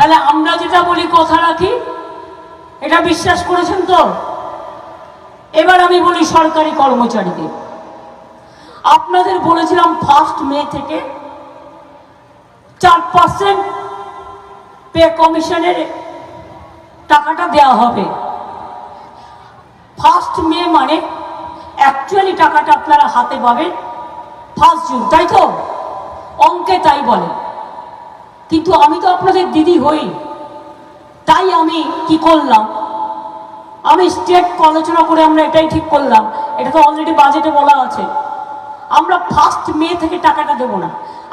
তাহলে আমরা যেটা বলি কথা রাখি, এটা বিশ্বাস করেছেন তো? এবার আমি বলি সরকারি কর্মচারীদের, আপনাদের বলেছিলাম 1 মে থেকে 4% পে কমিশনের টাকাটা দেওয়া হবে। 1 মে মানে অ্যাকচুয়ালি টাকাটা আপনারা হাতে পাবেন 1 জুন, তাই তো? অঙ্কে তাই বলে। কিন্তু আমি তো আপনাদের দিদি হই, তাই আমি কি করলাম, আমি স্টেট আলোচনা করে আমরা এটাই ঠিক করলাম, এটা তো অলরেডি বাজেটে বলা আছে, আমরা 1 মে থেকে টাকাটা দেবো না,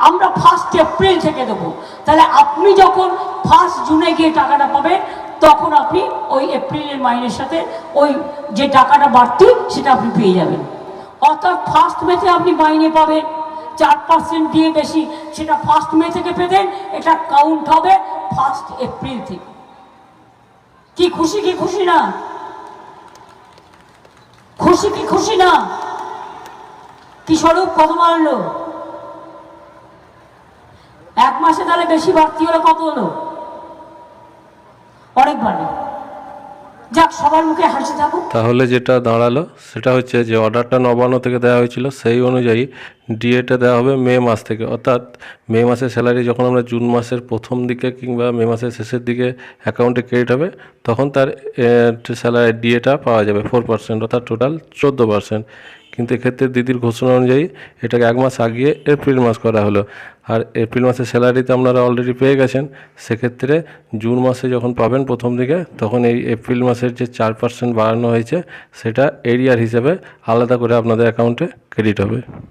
আমরা 1 এপ্রিল থেকে দেবো। তাহলে আপনি যখন 1 জুনে গিয়ে টাকাটা পাবেন, তখন আপনি ওই এপ্রিলের মাইনের সাথে ওই যে টাকাটা বাড়তি সেটা আপনি পেয়ে যাবেন। অর্থাৎ 1 মেতে আপনি মাইনে পাবেন 4% দিয়ে বেশি, সেটা 1 মে থেকে পেতেন, এটা কাউন্ট হবে 1 এপ্রিল থেকে। কি খুশি কি খুশি না? খুশি কি খুশি না? কি স্বরূপ কত বাড়লো? 1 মাসে তাহলে বেশি বাড়তি হলো, কত হলো? অনেক বাড়লো। যাক, সবার মুখে হাসি থাকুক। তাহলে যেটা দাঁড়ালো সেটা হচ্ছে যে অর্ডারটা নবান্ন থেকে দেওয়া হয়েছিল, সেই অনুযায়ী ডিএটা দেওয়া হবে মে মাস থেকে। অর্থাৎ মে মাসের স্যালারি যখন আমরা জুন মাসের প্রথম দিকে কিংবা মে মাসের শেষের দিকে অ্যাকাউন্টে ক্রেডিট হবে, তখন তার স্যালারি ডিএটা পাওয়া যাবে 4%, অর্থাৎ টোটাল 14%। কিন্তু এক্ষেত্রে দিদির ঘোষণা অনুযায়ী এটাকে 1 মাস আগিয়ে এপ্রিল মাস করা হলো। আর এপ্রিল মাসের স্যালারি তো আপনারা অলরেডি পেয়ে গেছেন, সেক্ষেত্রে জুন মাসে যখন পাবেন প্রথম দিকে, তখন এই এপ্রিল মাসের যে 4% বাড়ানো হয়েছে সেটা এরিয়ার হিসেবে আলাদা করে আপনাদের অ্যাকাউন্টে ক্রেডিট হবে।